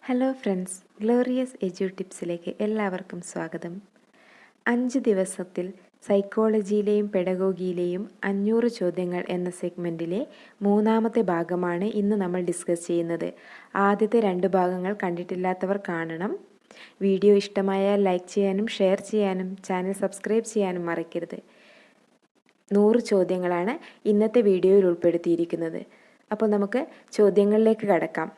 Hello friends, glorious edu ടിപ്സിലേക്ക് എല്ലാവർക്കും സ്വാഗതം. 5 ദിവസത്തിൽ സൈക്കോളജിയിലെയും പെഡഗോഗിയിലെയും 500 ചോദ്യങ്ങൾ എന്ന സെഗ്മെൻറ്റിലെ 3ാമത്തെ ഭാഗമാണ് ഇന്ന് നമ്മൾ ഡിസ്കസ് ചെയ്യുന്നത്. ആദ്യത്തെ 2 ഭാഗങ്ങൾ കണ്ടിട്ടില്ലാത്തവർ കാണണം. വീഡിയോ ഇഷ്ടമായാൽ ലൈക്ക് ചെയ്യാനും ഷെയർ ചെയ്യാനും ചാനൽ സബ്സ്ക്രൈബ് ചെയ്യാനും മറക്കരുത്. 100 ചോദ്യങ്ങളാണ് ഇന്നത്തെ വീഡിയോയിൽ ഉൾപ്പെടുത്തിയിരിക്കുന്നത്. അപ്പോൾ നമുക്ക് ചോദ്യങ്ങളിലേക്ക് കടക്കാം.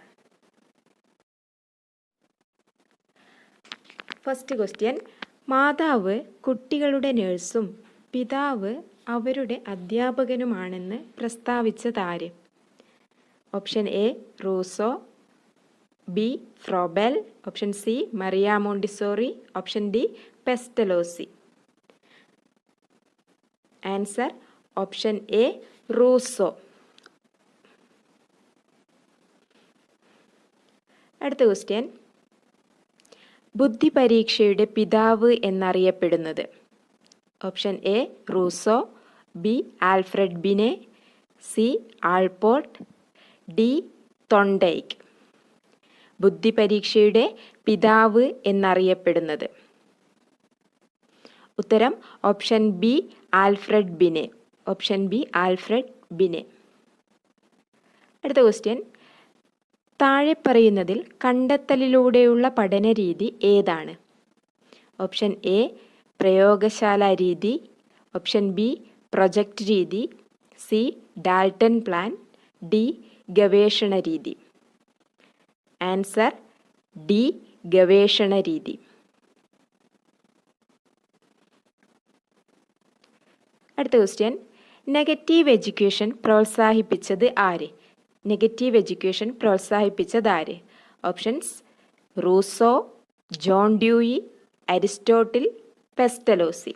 ഫസ്റ്റ് ക്വസ്റ്റ്യൻ: മാതാവ് കുട്ടികളുടെ നഴ്സും പിതാവ് അവരുടെ അധ്യാപകനുമാണെന്ന് പ്രസ്താവിച്ചതാര്? Option A Rousseau, B Froebel, option C Maria Montessori, option D Pestalozzi. Answer option A Rousseau. അടുത്ത ക്വസ്റ്റ്യൻ: ബുദ്ധി പരീക്ഷയുടെ പിതാവ് എന്നറിയപ്പെടുന്നത്? Option A Rousseau, B Alfred Binet, C Allport, D Thorndike. ബുദ്ധി പരീക്ഷയുടെ പിതാവ് എന്നറിയപ്പെടുന്നത് ഉത്തരം option B Alfred Binet. Option B Alfred Binet. അടുത്ത ക്വസ്റ്റ്യൻ: താഴെ പറയുന്നതിൽ കണ്ടെത്തലിലൂടെയുള്ള പഠനരീതി ഏതാണ്? ഓപ്ഷൻ എ പ്രയോഗശാല രീതി, ഓപ്ഷൻ ബി പ്രൊജക്റ്റ് രീതി, സി ഡാൽട്ടൺ പ്ലാൻ, ഡി ഗവേഷണ രീതി. ആൻസർ ഡി ഗവേഷണ രീതി. അടുത്ത ക്വസ്റ്റ്യൻ: നെഗറ്റീവ് എഡ്യൂക്കേഷൻ പ്രോത്സാഹിപ്പിച്ചത് ആര്? നെഗറ്റീവ് എഡ്യൂക്കേഷൻ പ്രോത്സാഹിപ്പിച്ചതാര്? Options: Rousseau, John Dewey, Aristotle, Pestalozzi.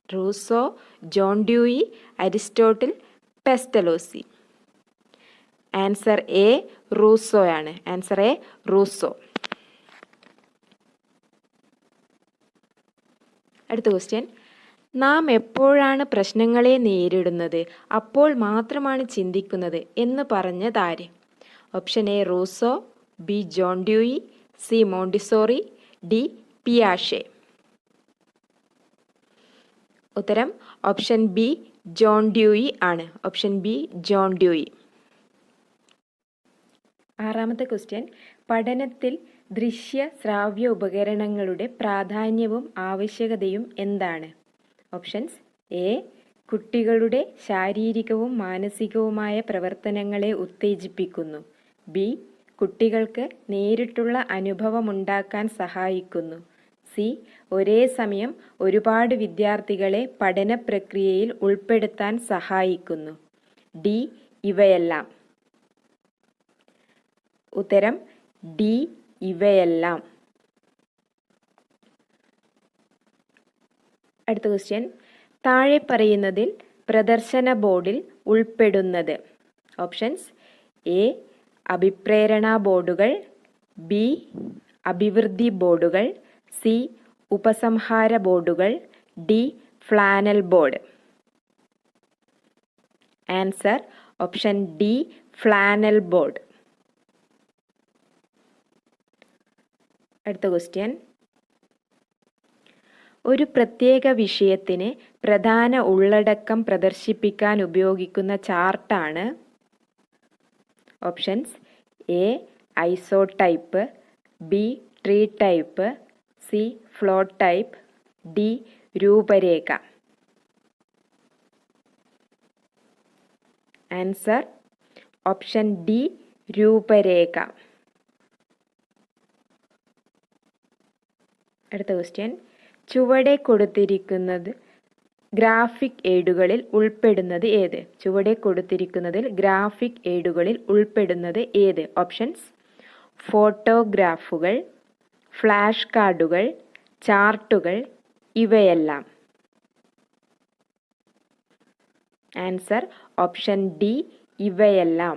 Rousseau, John Dewey, Aristotle, Pestalozzi. Answer A റൂസോയാണ്. Answer A Rousseau. അടുത്ത ക്വസ്റ്റ്യൻ: നാം എപ്പോഴാണ് പ്രശ്നങ്ങളെ നേരിടുന്നത് അപ്പോൾ മാത്രമാണ് ചിന്തിക്കുന്നത് എന്ന് പറഞ്ഞതാര്? Option A Rousseau, B John Dewey, C Montessori, D പിയാഷെ. ഉത്തരം ഓപ്ഷൻ ബി ജോൺ ഡ്യൂയി ആണ്. Option B John Dewey. 6ാമത്തെ ക്വസ്റ്റ്യൻ: പഠനത്തിൽ ദൃശ്യ ശ്രാവ്യ ഉപകരണങ്ങളുടെ പ്രാധാന്യവും ആവശ്യകതയും എന്താണ്? ഓപ്ഷൻസ്: എ കുട്ടികളുടെ ശാരീരികവും മാനസികവുമായ പ്രവർത്തനങ്ങളെ ഉത്തേജിപ്പിക്കുന്നു, ബി കുട്ടികൾക്ക് നേരിട്ടുള്ള അനുഭവമുണ്ടാക്കാൻ സഹായിക്കുന്നു, സി ഒരേ സമയം ഒരുപാട് വിദ്യാർത്ഥികളെ പഠന പ്രക്രിയയിൽ ഉൾപ്പെടുത്താൻ സഹായിക്കുന്നു, ഡി ഇവയെല്ലാം. ഉത്തരം ഡി ഇവയെല്ലാം. അടുത്ത ക്വസ്റ്റ്യൻ: താഴെ പറയുന്നതിൽ പ്രദർശന ബോർഡിൽ ഉൾപ്പെടുന്നത്? ഓപ്ഷൻസ്: എ അഭിപ്രേരണ ബോർഡുകൾ, ബി അഭിവൃദ്ധി ബോർഡുകൾ, സി ഉപസംഹാര ബോർഡുകൾ, D flannel board. Answer option D flannel board. അടുത്ത ക്വസ്റ്റ്യൻ: ഒരു പ്രത്യേക വിഷയത്തിന് പ്രധാന ഉള്ളടക്കം പ്രദർശിപ്പിക്കാൻ ഉപയോഗിക്കുന്ന ചാർട്ടാണ്? Options: A isotype, B tree type, C flow type, D രൂപരേഖ. ആൻസർ ഓപ്ഷൻ ഡി രൂപരേഖ. അടുത്ത ക്വസ്റ്റ്യൻ: ചുവടെ കൊടുത്തിരിക്കുന്നത് ഗ്രാഫിക് എയ്ഡുകളിൽ ഉൾപ്പെടുന്നത് ഏത്? ചുവടെ കൊടുത്തിരിക്കുന്നതിൽ ഗ്രാഫിക് എയ്ഡുകളിൽ ഉൾപ്പെടുന്നത് ഏത്? ഓപ്ഷൻസ്: ഫോട്ടോഗ്രാഫുകൾ, ഫ്ലാഷ് കാർഡുകൾ, ചാർട്ടുകൾ, ഇവയെല്ലാം. ആൻസർ ഓപ്ഷൻ ഡി ഇവയെല്ലാം.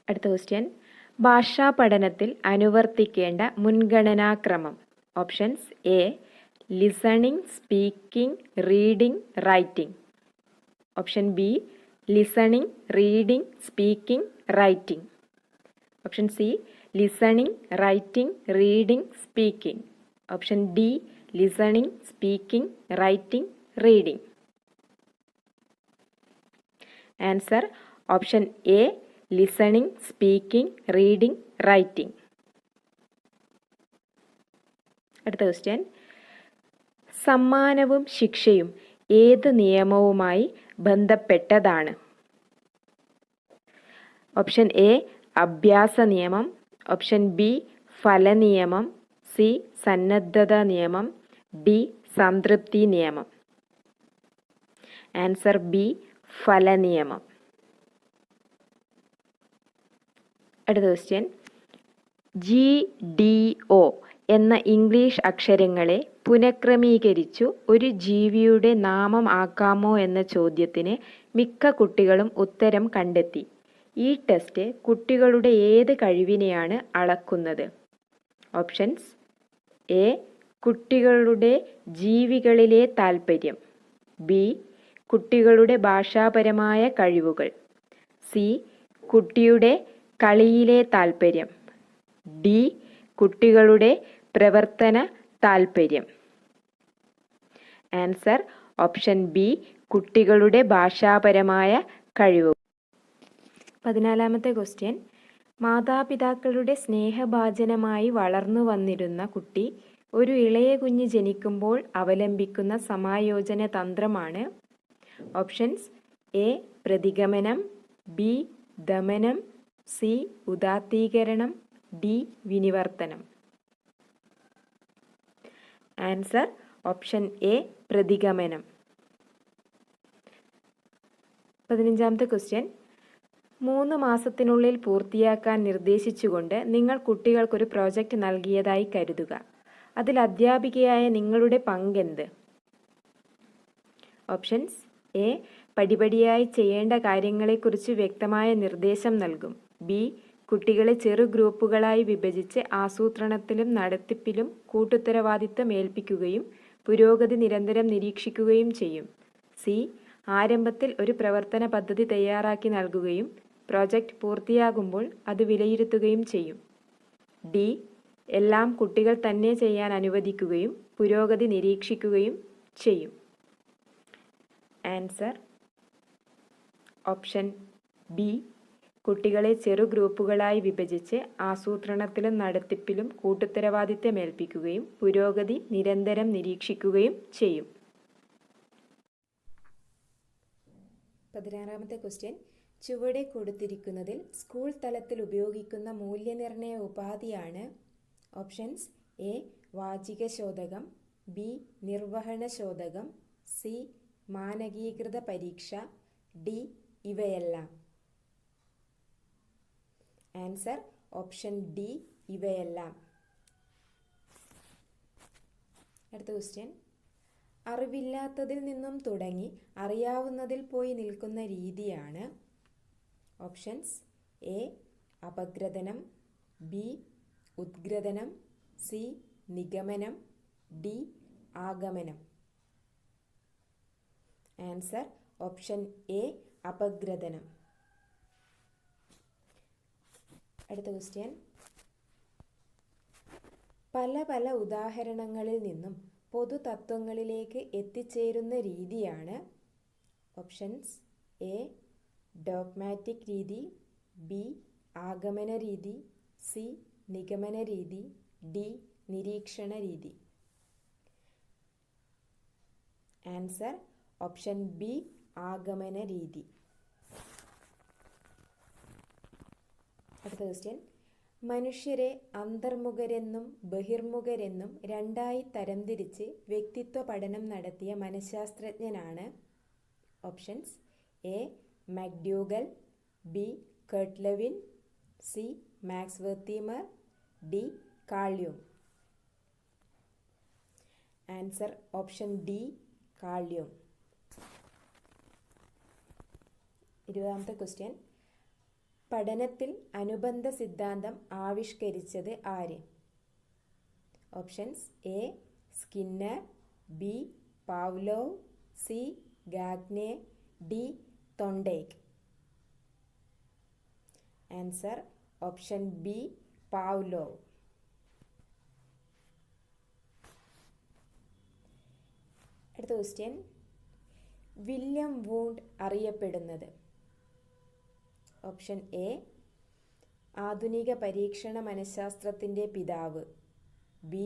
അടുത്ത ക്വസ്റ്റ്യൻ: ഭാഷാ പഠനത്തിൽ അനുവർത്തിക്കേണ്ട മുൻഗണനാക്രമം? Options: A listening, speaking, reading, writing. Option B listening, reading, speaking, writing. Option C listening, writing, reading, speaking. Option D listening, speaking, writing, reading. Answer option A listening, speaking, reading, writing. അടുത്ത question, സമ്മാനവും ശിക്ഷയും ഏത് നിയമവുമായി ബന്ധപ്പെട്ടതാണ്? Option A അഭ്യാസ നിയമം, option B ഫലനിയമം, C സന്നദ്ധത നിയമം, D സംതൃപ്തി നിയമം. ആൻസർ ബി ഫലനിയമം. അടുത്ത ക്വസ്റ്റ്യൻ, GDO എന്ന ഇംഗ്ലീഷ് അക്ഷരങ്ങളെ പുനഃക്രമീകരിച്ചു ഒരു ജീവിയുടെ നാമം ആക്കാമോ എന്ന ചോദ്യത്തിന് മിക്ക കുട്ടികളും ഉത്തരം കണ്ടെത്തി. ഈ ടെസ്റ്റ് കുട്ടികളുടെ ഏത് കഴിവിനെയാണ് അളക്കുന്നത്? ഓപ്ഷൻസ് എ കുട്ടികളുടെ ജീവികളിലെ താൽപ്പര്യം, ബി കുട്ടികളുടെ ഭാഷാപരമായ കഴിവുകൾ, സി കുട്ടിയുടെ കളിയിലെ താൽപ്പര്യം, ഡി കുട്ടികളുടെ പ്രവർത്തന താൽപ്പര്യം. ആൻസർ ഓപ്ഷൻ ബി കുട്ടികളുടെ ഭാഷാപരമായ കഴിവുകൾ. 14ാമത്തെ ക്വസ്റ്റ്യൻ, മാതാപിതാക്കളുടെ സ്നേഹഭാജനമായി വളർന്നു വന്നിരുന്ന കുട്ടി ഒരു ഇളയ കുഞ്ഞ് ജനിക്കുമ്പോൾ അവലംബിക്കുന്ന സമായോജന തന്ത്രമാണ്? ഓപ്ഷൻസ് എ പ്രതിഗമനം, ബി ദമനം, സി ഉദാത്തീകരണം, ഡി വിനിവർത്തനം. ആൻസർ ഓപ്ഷൻ എ പ്രതിഗമനം. 15ാമത്തെ ക്വസ്റ്റ്യൻ, 3 മാസത്തിനുള്ളിൽ പൂർത്തിയാക്കാൻ നിർദ്ദേശിച്ചുകൊണ്ട് നിങ്ങൾ കുട്ടികൾക്കൊരു പ്രോജക്റ്റ് നൽകിയതായി കരുതുക. അതിൽ അധ്യാപികയായ നിങ്ങളുടെ പങ്കെന്ത്? ഓപ്ഷൻസ് എ പടിപടിയായി ചെയ്യേണ്ട കാര്യങ്ങളെക്കുറിച്ച് വ്യക്തമായ നിർദ്ദേശം നൽകും, ബി കുട്ടികളെ ചെറു ഗ്രൂപ്പുകളായി വിഭജിച്ച് ആസൂത്രണത്തിലും നടത്തിപ്പിലും കൂട്ടുത്തരവാദിത്തം ഏൽപ്പിക്കുകയും പുരോഗതി നിരന്തരം നിരീക്ഷിക്കുകയും ചെയ്യും, സി ആരംഭത്തിൽ ഒരു പ്രവർത്തന പദ്ധതി തയ്യാറാക്കി നൽകുകയും പ്രോജക്റ്റ് പൂർത്തിയാകുമ്പോൾ അത് വിലയിരുത്തുകയും ചെയ്യും, ഡി എല്ലാം കുട്ടികൾ തന്നെ ചെയ്യാൻ അനുവദിക്കുകയും പുരോഗതി നിരീക്ഷിക്കുകയും ചെയ്യും. ആൻസർ ഓപ്ഷൻ ബി കുട്ടികളെ ചെറു ഗ്രൂപ്പുകളായി വിഭജിച്ച് ആസൂത്രണത്തിലും നടത്തിപ്പിലും കൂട്ടുത്തരവാദിത്തമേൽപ്പിക്കുകയും പുരോഗതി നിരന്തരം നിരീക്ഷിക്കുകയും ചെയ്യും. 16ാമത്തെ ക്വസ്റ്റ്യൻ, ചുവടെ കൊടുത്തിരിക്കുന്നതിൽ സ്കൂൾ തലത്തിൽ ഉപയോഗിക്കുന്ന മൂല്യനിർണ്ണയ ഉപാധിയാണ്? ഓപ്ഷൻസ് എ വാചിക ശോധകം, ബി നിർവഹണ ശോധകം, സി മാനകീകൃത പരീക്ഷ, ഡി ഇവയെല്ലാം. ആൻസർ ഓപ്ഷൻ ഡി ഇവയെല്ലാം. അടുത്ത ക്വസ്റ്റ്യൻ, അറിവില്ലാത്തതിൽ നിന്നും തുടങ്ങി അറിയാവുന്നതിൽ പോയി നിൽക്കുന്ന രീതിയാണ്? ഓപ്ഷൻസ് എ അപഗ്രഥനം, ബി ഉദ്ഗ്രഥനം, സി നിഗമനം, ഡി ആഗമനം. ആൻസർ ഓപ്ഷൻ എ അപഗ്രഥനം. അടുത്ത ക്വസ്റ്റ്യൻ, പല ഉദാഹരണങ്ങളിൽ നിന്നും പൊതുതത്വങ്ങളിലേക്ക് എത്തിച്ചേരുന്ന രീതിയാണ്? ഓപ്ഷൻസ് എ ഡോഗ്മാറ്റിക് രീതി, ബി ആഗമന രീതി, സി നിഗമന രീതി, ഡി നിരീക്ഷണ രീതി. ആൻസർ ഓപ്ഷൻ ബി ആഗമന രീതി. അടുത്ത ക്വസ്റ്റ്യൻ, മനുഷ്യരെ അന്തർമുഖരെന്നും ബഹിർമുഖരെന്നും രണ്ടായി തരംതിരിച്ച് വ്യക്തിത്വ പഠനം നടത്തിയ മനഃശാസ്ത്രജ്ഞനാണ്? Options A മക്ഡ്യൂഗൽ, B Kurt Lewin, C max Wertheimer, D call യുങ്. Answer option D call യുങ്. 20ാമത്തെ question, പഠനത്തിൽ അനുബന്ധ സിദ്ധാന്തം ആവിഷ്കരിച്ചത് ആര്? Options A Skinner, B Pavlov, C Gagne, D തൊണ്ടേക്ക്. Answer option B Pavlov. അടുത്ത ക്വസ്റ്റ്യൻ, വില്യം വൂണ്ട് അറിയപ്പെടുന്നത്. ഓപ്ഷൻ എ ആധുനിക പരീക്ഷണ മനഃശാസ്ത്രത്തിൻ്റെ പിതാവ്, ബി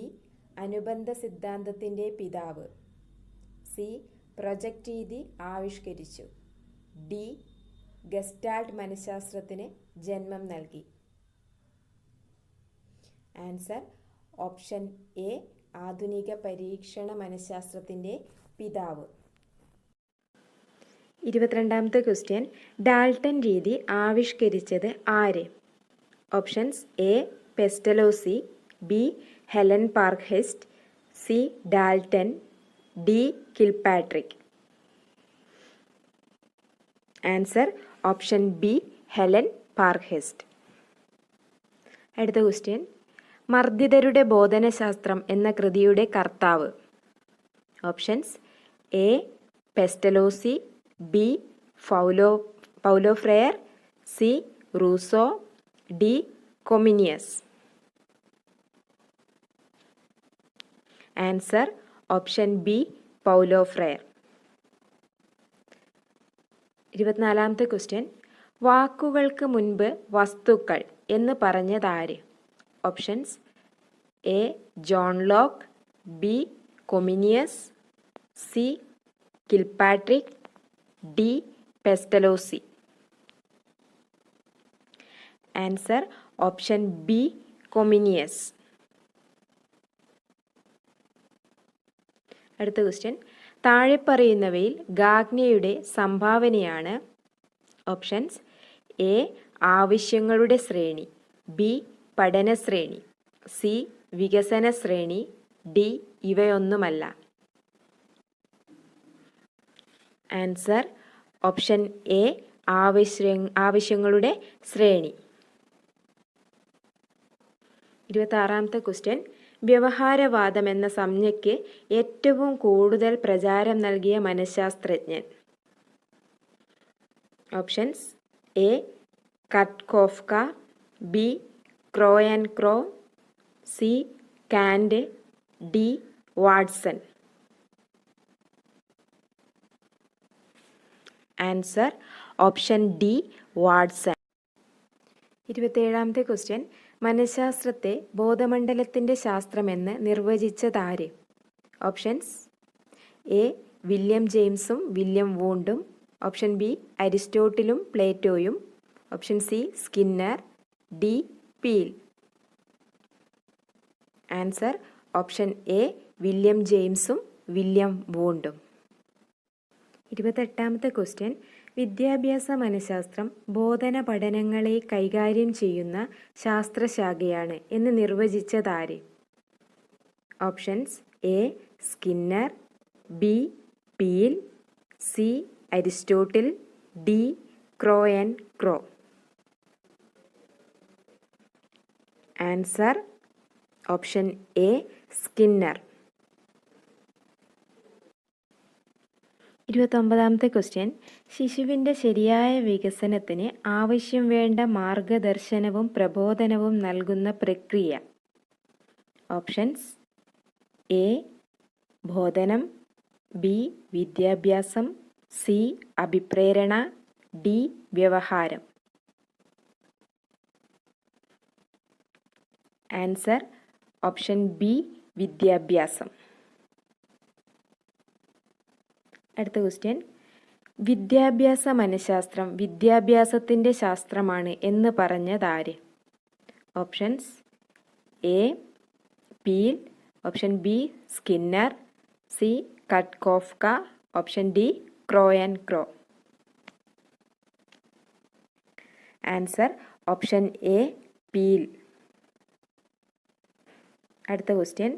അനുബന്ധ സിദ്ധാന്തത്തിൻ്റെ പിതാവ്, സി പ്രൊജക്റ്റ് രീതി ആവിഷ്കരിച്ചു, ഡി ഗസ്റ്റാൾട്ട് മനഃശാസ്ത്രത്തിന് ജന്മം നൽകി. ആൻസർ ഓപ്ഷൻ എ ആധുനിക പരീക്ഷണ മനഃശാസ്ത്രത്തിൻ്റെ പിതാവ്. 22ാമത്തെ ക്വസ്റ്റ്യൻ, ഡാൾട്ടൺ രീതി ആവിഷ്കരിച്ചത് ആര്? Options A Pestalozzi, B Helen Parkhurst, C Dalton, D Kilpatrick. Answer option B Helen Parkhurst. അടുത്ത ക്വസ്റ്റ്യൻ, മർദ്ദിതരുടെ ബോധനശാസ്ത്രം എന്ന കൃതിയുടെ കർത്താവ്. Options A Pestalozzi, B Paulo Freire, C Rousseau, D Comenius. Answer option B Paulo Freire. 24ാമത്തെ question, വാക്കുകൾക്ക് മുൻപ് വസ്തുക്കൾ എന്ന് പറഞ്ഞതാര്? Options A John Locke, B Comenius, C Kilpatrick, D Pestalozzi. Answer option B Comenius. അടുത്ത ക്വസ്റ്റ്യൻ, താഴെ പറയുന്നവയിൽ ഗാഗ്നയുടെ സംഭാവനയാണ്? ഓപ്ഷൻസ് എ ആവശ്യങ്ങളുടെ ശ്രേണി, ബി പഠന ശ്രേണി, സി വികസന ശ്രേണി, ഡി ഇവയൊന്നുമല്ല. ആൻസർ ഓപ്ഷൻ എ ആവശ്യങ്ങളുടെ ശ്രേണി. 26ാമത്തെ ക്വസ്റ്റ്യൻ, വ്യവഹാരവാദം എന്ന സംജ്ഞയ്ക്ക് ഏറ്റവും കൂടുതൽ പ്രചാരം നൽകിയ മനഃശാസ്ത്രജ്ഞൻ. Options A Kurt Koffka, B crow and crow, C Kant, D Watson. Answer option D Watson. 27ാമത്തെ ക്വസ്റ്റ്യൻ, മനഃശാസ്ത്രത്തെ ബോധമണ്ഡലത്തിൻ്റെ ശാസ്ത്രമെന്ന് നിർവചിച്ചതാര്? ഓപ്ഷൻസ് എ വില്യം ജെയിംസും വില്യം വൂണ്ടും, ഓപ്ഷൻ ബി അരിസ്റ്റോട്ടിലും പ്ലേറ്റോയും, option C Skinner, D Peel. Answer option A William ജെയിംസും വില്യം വൂണ്ടും. 28ാമത്തെ ക്വസ്റ്റ്യൻ, വിദ്യാഭ്യാസ മനഃശാസ്ത്രം ബോധന പഠനങ്ങളെ കൈകാര്യം ചെയ്യുന്ന ശാസ്ത്രശാഖയാണ് എന്ന് നിർവചിച്ചതാര്? Options A Skinner, B Peel, C Aristotle, D crow and crow. Answer option A Skinner. 29ാമത്തെ question, ശിശുവിൻ്റെ ശരിയായ വികസനത്തിന് ആവശ്യം വേണ്ട മാർഗദർശനവും പ്രബോധനവും നൽകുന്ന പ്രക്രിയ. ഓപ്ഷൻസ് എ ബോധനം, ബി വിദ്യാഭ്യാസം, സി അഭിപ്രേരണ, ഡി വ്യവഹാരം. ആൻസർ ഓപ്ഷൻ ബി വിദ്യാഭ്യാസം. അടുത്ത ക്വസ്റ്റ്യൻ, വിദ്യാഭ്യാസ മനഃശാസ്ത്രം വിദ്യാഭ്യാസത്തിൻ്റെ ശാസ്ത്രമാണ് എന്ന് പറഞ്ഞതാര്? Options A Peel, option B Skinner, C Kurt Koffka, option D crow and crow. Answer option A Peel. അടുത്ത ക്വസ്റ്റ്യൻ,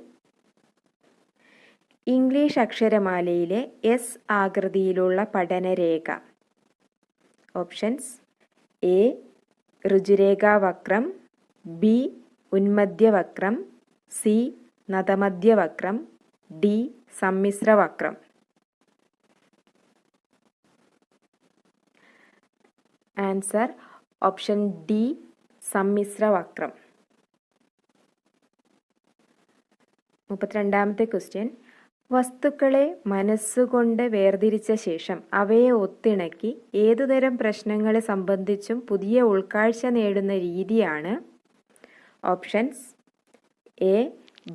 ഇംഗ്ലീഷ് അക്ഷരമാലയിലെ എസ് ആകൃതിയിലുള്ള പഠനരേഖ. ഓപ്ഷൻസ് എ ഋജുരേഖാവക്രം, ബി ഉന്മധ്യവക്രം, സി നതമധ്യവക്രം, ഡി സമ്മിശ്രവക്രം. ആൻസർ ഓപ്ഷൻ ഡി സമ്മിശ്ര വക്രം. 32ാമത്തെ ക്വസ്റ്റ്യൻ. വസ്തുക്കളെ മനസ്സുകൊണ്ട് വേർതിരിച്ച ശേഷം അവയെ ഒത്തിണക്കി ഏതുതരം പ്രശ്നങ്ങളെ സംബന്ധിച്ചും പുതിയ ഉൾക്കാഴ്ച നേടുന്ന രീതിയാണ്? Options: A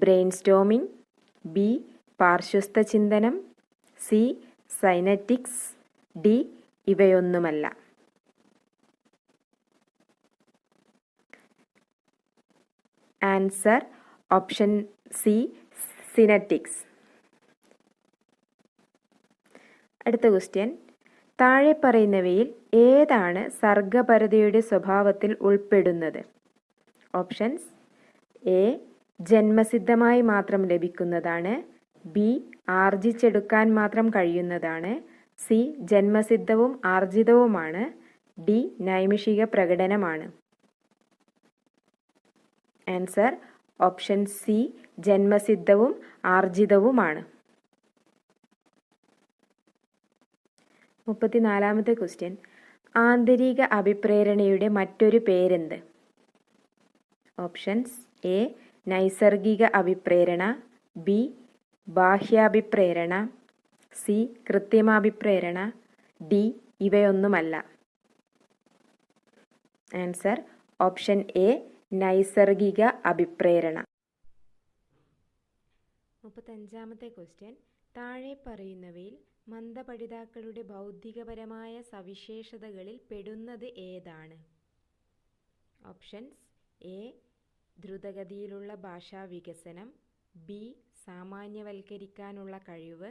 brainstorming, B പാർശ്വസ്ഥ ചിന്തനം, സി സൈനറ്റിക്സ്, ഡി ഇവയൊന്നുമല്ല. Answer option C synectics. അടുത്ത ക്വസ്റ്റ്യൻ. താഴെ പറയുന്നവയിൽ ഏതാണ് സർഗപരതയുടെ സ്വഭാവത്തിൽ ഉൾപ്പെടുന്നത്? ഓപ്ഷൻസ്: എ ജന്മസിദ്ധമായി മാത്രം ലഭിക്കുന്നതാണ്, ബി ആർജിച്ചെടുക്കാൻ മാത്രം കഴിയുന്നതാണ്, സി ജന്മസിദ്ധവും ആർജിതവുമാണ്, ഡി നൈമിഷിക പ്രകടനമാണ്. ആൻസർ ഓപ്ഷൻ സി ജന്മസിദ്ധവും ആർജിതവുമാണ്. 34ാമത്തെ ക്വസ്റ്റ്യൻ. ആന്തരിക അഭിപ്രേരണയുടെ മറ്റൊരു പേരെന്ത്? ഓപ്ഷൻസ്: എ നൈസർഗിക അഭിപ്രേരണ, ബി ബാഹ്യാഭിപ്രേരണ, സി കൃത്രിമാഭിപ്രേരണ, ഡി ഇവയൊന്നുമല്ല. ആൻസർ ഓപ്ഷൻ എ നൈസർഗിക അഭിപ്രേരണ. 35ാമത്തെ ക്വസ്റ്റ്യൻ. താഴെ പറയുന്നവയിൽ മന്ദപഠിതാക്കളുടെ ബൗദ്ധികപരമായ സവിശേഷതകളിൽ പെടുന്നത് ഏതാണ്? ഓപ്ഷൻസ്: എ ദ്രുതഗതിയിലുള്ള ഭാഷാ വികസനം, ബി സാമാന്യവൽക്കരിക്കാനുള്ള കഴിവ്,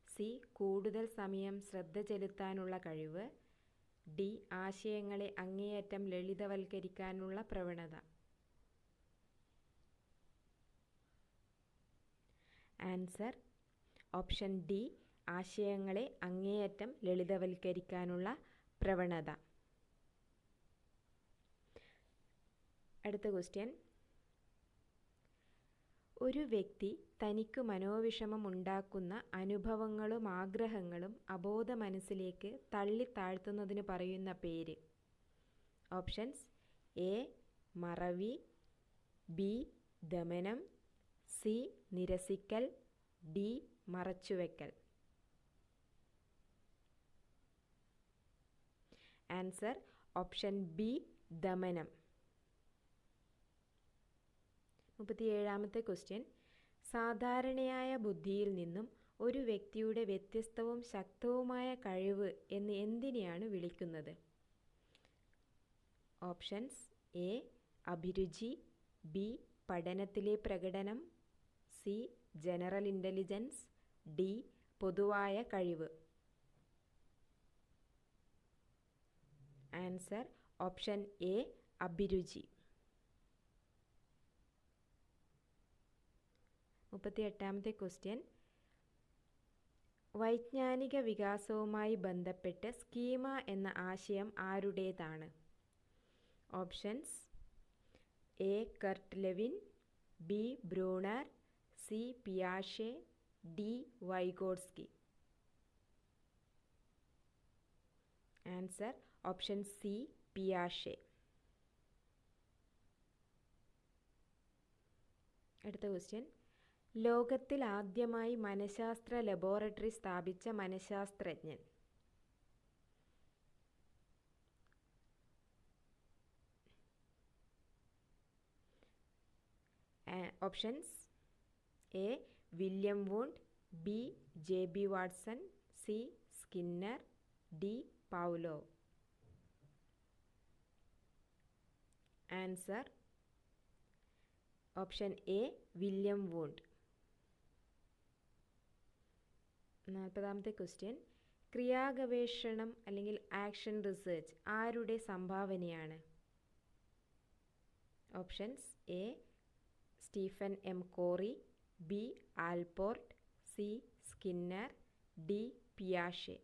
സി കൂടുതൽ സമയം ശ്രദ്ധ ചെലുത്താനുള്ള കഴിവ്, ഡി ആശയങ്ങളെ അങ്ങേയറ്റം ലളിതവൽക്കരിക്കാനുള്ള പ്രവണത. ആൻസർ ഓപ്ഷൻ ഡി ആശയങ്ങളെ അങ്ങേയറ്റം ലളിതവൽക്കരിക്കാനുള്ള പ്രവണത. അടുത്ത ക്വസ്റ്റ്യൻ. ഒരു വ്യക്തി തനിക്ക് മനോവിഷമം ഉണ്ടാക്കുന്ന അനുഭവങ്ങളും ആഗ്രഹങ്ങളും അബോധ മനസ്സിലേക്ക് തള്ളിത്താഴ്ത്തുന്നതിന് പറയുന്ന പേര്? ഓപ്ഷൻസ്: എ മറവി, ബി ദമനം, സി നിരസിക്കൽ, ഡി മറച്ചുവെക്കൽ. ആൻസർ ഓപ്ഷൻ ബി ദമനം. 37ാമത്തെ ക്വസ്റ്റ്യൻ. സാധാരണയായ ബുദ്ധിയിൽ നിന്നും ഒരു വ്യക്തിയുടെ വ്യത്യസ്തവും ശക്തവുമായ കഴിവ് എന്ന് എന്തിനെയാണ് വിളിക്കുന്നത്? ഓപ്ഷൻസ്: എ അഭിരുചി, ബി പഠനത്തിലെ പ്രകടനം, സി ജനറൽ ഇൻ്റലിജൻസ്, ഡി പൊതുവായ കഴിവ്. ആൻസർ ഓപ്ഷൻ എ അഭിരുചി. 38ാമത്തെ ക്വസ്റ്റ്യൻ. വൈജ്ഞാനിക വികാസവുമായി ബന്ധപ്പെട്ട് സ്കീമ എന്ന ആശയം ആരുടേതാണ്? Options: A Kurt Lewin, B Bruner, C പിയാഷെ, D Vygotsky. Answer option C പിയാഷെ. അടുത്ത ക്വസ്റ്റ്യൻ. ലോകത്തിൽ ആദ്യമായി മനഃശാസ്ത്ര ലബോറട്ടറി സ്ഥാപിച്ച മനഃശാസ്ത്രജ്ഞൻ? Options: A William Wundt, B J B Watson, C Skinner, D പൗലോവ്. Answer option A William wound. 40ാമത്തെ question. ക്രിയാഗവേഷണം അല്ലെങ്കിൽ action research ആരുടെ സംഭാവനയാണ്? Options: A Stephen M quarry, B Allport, C Skinner, D പിയാഷെ.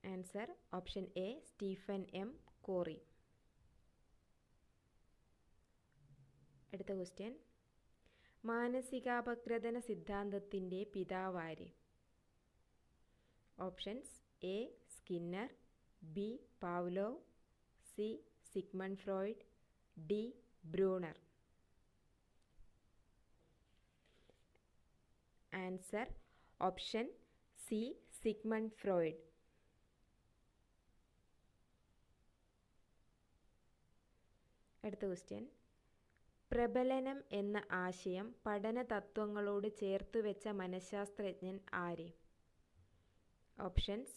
Answer option A Stephen M Corey. അടുത്ത question. മാനസികാപഗ്രഥന സിദ്ധാന്തത്തിൻ്റെ പിതാവാര്? Options: A Skinner, B Pavlov, C Sigmund Freud, D Bruner. Answer option C Sigmund Freud. അടുത്ത question. പ്രബലനം എന്ന ആശയം പഠന തത്വങ്ങളോട് ചേർത്തുവെച്ച മനഃശാസ്ത്രജ്ഞൻ ആര്? Options: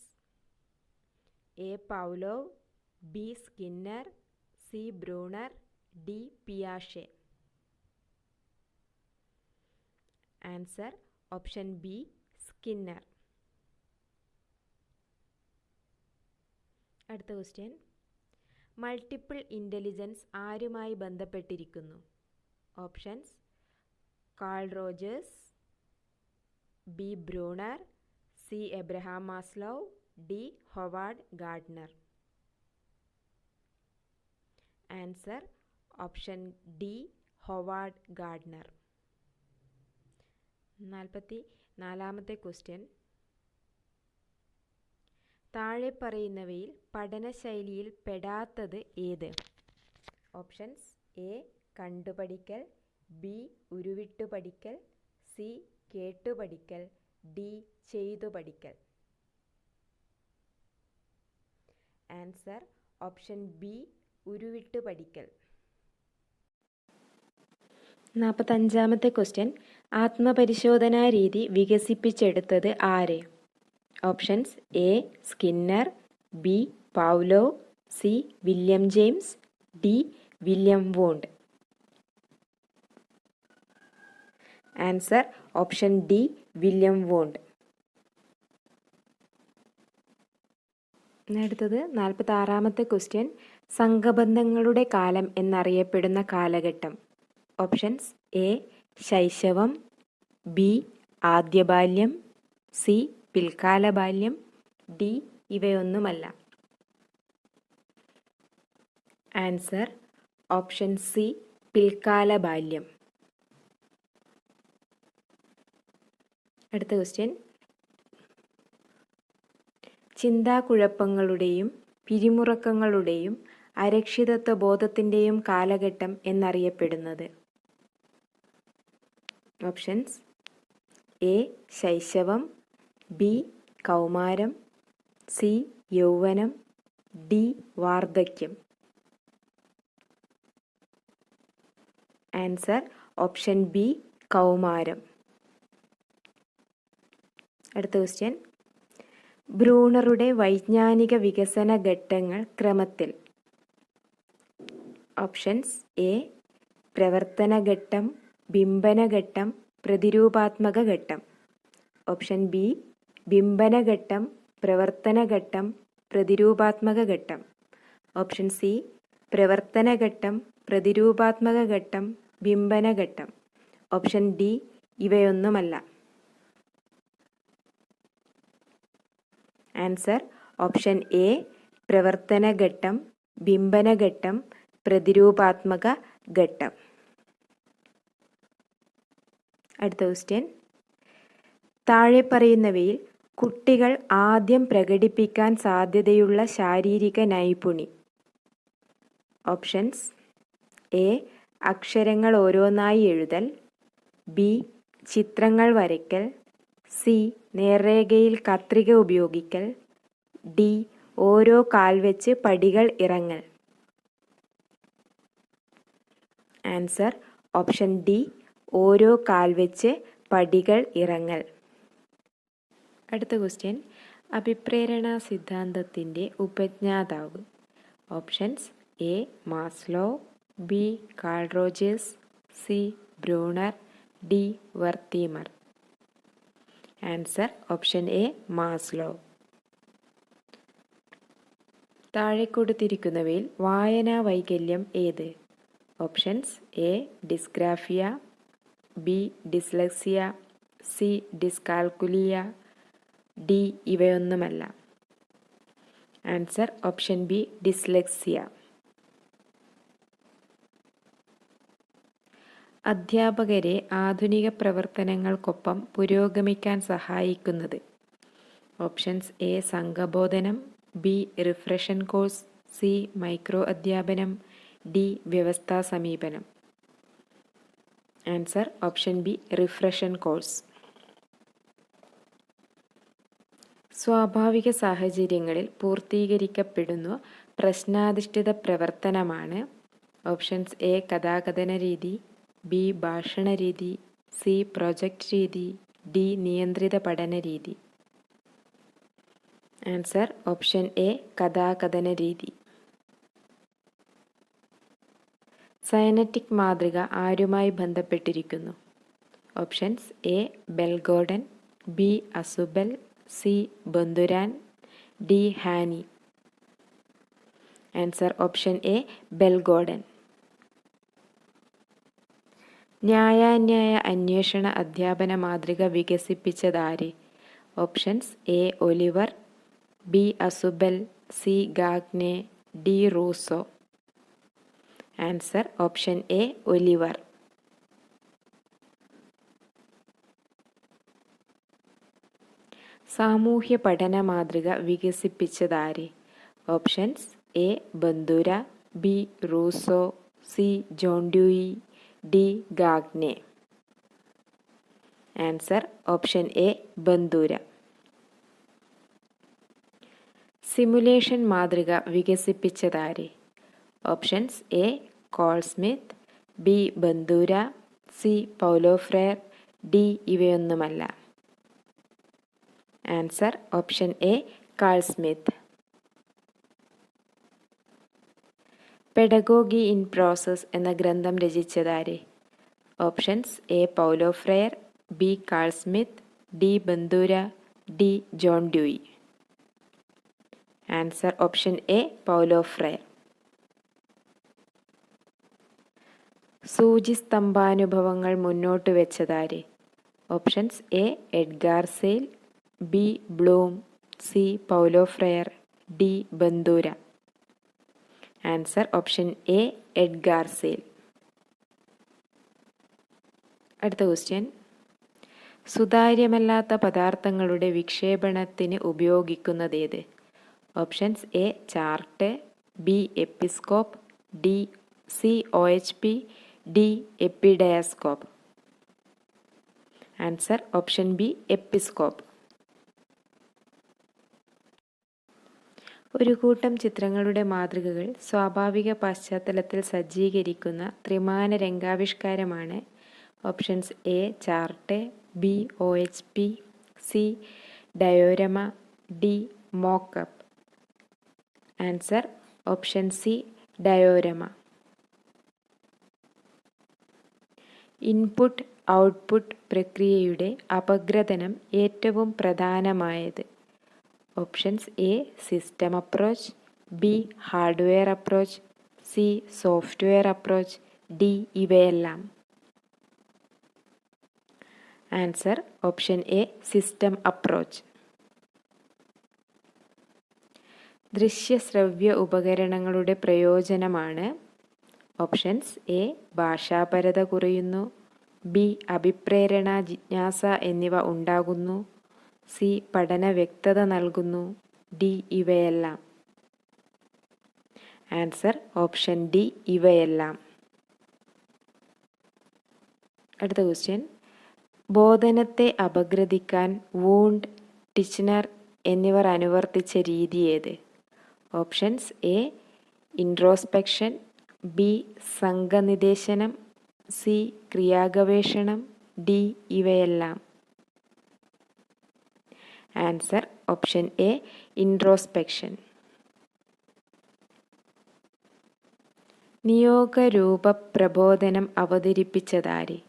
A Pavlov, B Skinner, C Bruner, D പിയാഷെ. Answer option B Skinner. അടുത്ത ക്വസ്റ്റ്യൻ. മൾട്ടിപ്പിൾ ഇൻ്റലിജൻസ് ആരുമായി ബന്ധപ്പെട്ടിരിക്കുന്നു? Options: Carl Rogers, B Bruner, C Abraham Maslow, D Howard Gardner. Answer option D Howard Gardner. 44ാമത്തെ question. താഴെ പറയുന്നവയിൽ പഠനശൈലിയിൽ പെടാത്തത് ഏത്? ഓപ്ഷൻസ്: എ കണ്ടുപഠിക്കൽ, ബി ഉരുവിട്ടു പഠിക്കൽ, സി കേട്ടുപഠിക്കൽ, ഡി ചെയ്തു പഠിക്കൽ. ആൻസർ ഓപ്ഷൻ ബി ഉരുവിട്ടു പഠിക്കൽ. 45ാമത്തെ ക്വസ്റ്റ്യൻ. ആത്മപരിശോധനാ രീതി വികസിപ്പിച്ചെടുത്തത് ആര്? Options: A Skinner, B Pavlov, C William James, D William Wundt. Answer option D William Wundt. അടുത്തത് 46ാമത്തെ ക്വസ്റ്റ്യൻ. സംഘബന്ധങ്ങളുടെ കാലം എന്നറിയപ്പെടുന്ന കാലഘട്ടം. ഓപ്ഷൻസ്: എ ശൈശവം, ബി ആദ്യബാല്യം, സി പിൽക്കാല ബാല്യം, ഡി ഇവയൊന്നുമല്ല. ആൻസർ ഓപ്ഷൻ സി പിൽക്കാല ബാല്യം. അടുത്ത ക്വസ്റ്റ്യൻ. ചിന്താക്കുഴപ്പങ്ങളുടെയും പിരിമുറുക്കങ്ങളുടെയും അരക്ഷിതത്വ ബോധത്തിൻ്റെയും കാലഘട്ടം എന്നറിയപ്പെടുന്നത്. ഓപ്ഷൻസ്: എ ശൈശവം, ബി കൗമാരം, സി യൗവനം, ഡി വാർദ്ധക്യം. ആൻസർ ഓപ്ഷൻ ബി കൗമാരം. അടുത്ത ക്വസ്റ്റ്യൻ. ബ്രൂണറുടെ വൈജ്ഞാനിക വികസന ഘട്ടങ്ങൾ ക്രമത്തിൽ. ഓപ്ഷൻസ്: എ പ്രവർത്തനഘട്ടം, ബിംബനഘട്ടം, പ്രതിരൂപാത്മക ഘട്ടം. ഓപ്ഷൻ ബി ബിംബനഘട്ടം, പ്രവർത്തനഘട്ടം, പ്രതിരൂപാത്മക ഘട്ടം. ഓപ്ഷൻ സി പ്രവർത്തനഘട്ടം, പ്രതിരൂപാത്മക ഘട്ടം, ബിംബനഘട്ടം. ഓപ്ഷൻ ഡി ഇവയൊന്നുമല്ല. ആൻസർ ഓപ്ഷൻ എ പ്രവർത്തനഘട്ടം, ബിംബനഘട്ടം, പ്രതിരൂപാത്മക ഘട്ടം. അടുത്ത ക്വസ്റ്റ്യൻ. താഴെ പറയുന്നവയിൽ കുട്ടികൾ ആദ്യം പ്രകടിപ്പിക്കാൻ സാധ്യതയുള്ള ശാരീരിക നൈപുണി. ഓപ്ഷൻസ്: എ അക്ഷരങ്ങൾ ഓരോന്നായി എഴുതൽ, ബി ചിത്രങ്ങൾ വരയ്ക്കൽ, സി നേർരേഖയിൽ കത്രിക ഉപയോഗിക്കൽ, ഡി ഓരോ കാൽ വെച്ച് പടികൾ ഇറങ്ങൽ. ആൻസർ ഓപ്ഷൻ ഡി ഓരോ കാൽ വെച്ച് പടികൾ ഇറങ്ങൽ. അടുത്ത ക്വസ്റ്റ്യൻ. അഭിപ്രേരണ സിദ്ധാന്തത്തിൻ്റെ ഉപജ്ഞാതാവ്. Options: A Maslow, B Carl Rogers, C Bruner, D Wertheimer. Answer option A Maslow. താഴെ കൊടുത്തിരിക്കുന്നവയിൽ വായനാ വൈകല്യം ഏത്? Options: A dysgraphia, B dyslexia, C dyscalculia, D ഇവയൊന്നുമല്ല. Answer option B dyslexia. അധ്യാപകരെ ആധുനിക പ്രവർത്തനങ്ങൾക്കൊപ്പം പുരോഗമിക്കാൻ സഹായിക്കുന്നത്. ഓപ്ഷൻസ്: എ സംഘബോധനം, B refresher course, C micro അധ്യാപനം, ഡി വ്യവസ്ഥാ സമീപനം. Answer option B refresher course. സ്വാഭാവിക സാഹചര്യങ്ങളിൽ പൂർത്തീകരിക്കപ്പെടുന്ന പ്രശ്നാധിഷ്ഠിത പ്രവർത്തനമാണ് ഓപ്ഷൻസ് എ കഥാകഥന രീതി, ബി ഭാഷണ രീതി, സി പ്രൊജക്റ്റ് രീതി, ഡി നിയന്ത്രിത പഠന രീതി. ആൻസർ ഓപ്ഷൻ എ കഥാകഥന രീതി. സയനറ്റിക് മാതൃക ആരുമായി ബന്ധപ്പെട്ടിരിക്കുന്നു? Options A Bill Gordon, B Ausubel, C Bandura, D ഹാനി. Answer option A Bill Gordon. ന്യായാന്യായ അന്വേഷണ അധ്യാപന മാതൃക വികസിപ്പിച്ചതാര്? Options A Oliver, B Ausubel, C Gagne, D Rousseau. Answer option A Oliver. സാമൂഹ്യ പഠന മാതൃക വികസിപ്പിച്ചതാര്? Options A Bandura, B Rousseau, C John Dewey, D Gagne. Answer option A Bandura. Simulation മാതൃക വികസിപ്പിച്ചതാര്? Options A Colesmith, B Bandura, C Paulo Freire, D ഇവയൊന്നുമല്ല. Answer option A കാൾസ്മിത്ത്. Pedagogy in process എന്ന ഗ്രന്ഥം രചിച്ചതാര്? Options A Paulo Freire, B Carlsmith, D Bandura, D John Dewey. Answer option A Paulo Freire. സൂചിസ്തംഭാനുഭവങ്ങൾ മുന്നോട്ട് വെച്ചതാര്? Options A Edgar Dale, B Bloom, C Paulo Freire, D Bandura. Answer option A Edgar Dale. അടുത്ത question. സുതാര്യമല്ലാത്ത പദാർത്ഥങ്ങളുടെ വിക്ഷേപണത്തിന് ഉപയോഗിക്കുന്നതേത്? Options A chart, B episcope, D C OHP, D epidiascope. Answer option B episcope. ഒരു കൂട്ടം ചിത്രങ്ങളുടെ മാതൃകകൾ സ്വാഭാവിക പശ്ചാത്തലത്തിൽ സജ്ജീകരിക്കുന്ന ത്രിമാന രംഗാവിഷ്കാരമാണ് options A chart, B OHP, C diorama, D mockup. Answer option C diorama. Input output പ്രക്രിയയുടെ അപഗ്രഥനം ഏറ്റവും പ്രധാനമായത്? Options A system approach, B hardware approach, C software approach, D ഇവയെല്ലാം. Answer option A system approach. ദൃശ്യശ്രവ്യ ഉപകരണങ്ങളുടെ പ്രയോജനമാണ്? Options A ഭാഷാപരത കുറയുന്നു, B അഭിപ്രേരണ ജിജ്ഞാസ എന്നിവ ഉണ്ടാകുന്നു, സി പഠന വ്യക്തത നൽകുന്നു, ഡി ഇവയെല്ലാം. ആൻസർ ഓപ്ഷൻ ഡി ഇവയെല്ലാം. അടുത്ത ക്വസ്റ്റ്യൻ. ബോധനത്തെ അപഗ്രഥിക്കാൻ വൂണ്ട്, ടിച്ച്നർ എന്നിവർ അനുവർത്തിച്ച രീതി ഏത്? ഓപ്ഷൻസ് എ ഇൻട്രോസ്പെക്ഷൻ, ബി സംഘനിദേശനം, സി ക്രിയാഗവേഷണം, ഡി ഇവയെല്ലാം. Answer option A introspection. നിയോഗരൂപ പ്രബോധനം അവതരിപ്പിച്ചതാര്?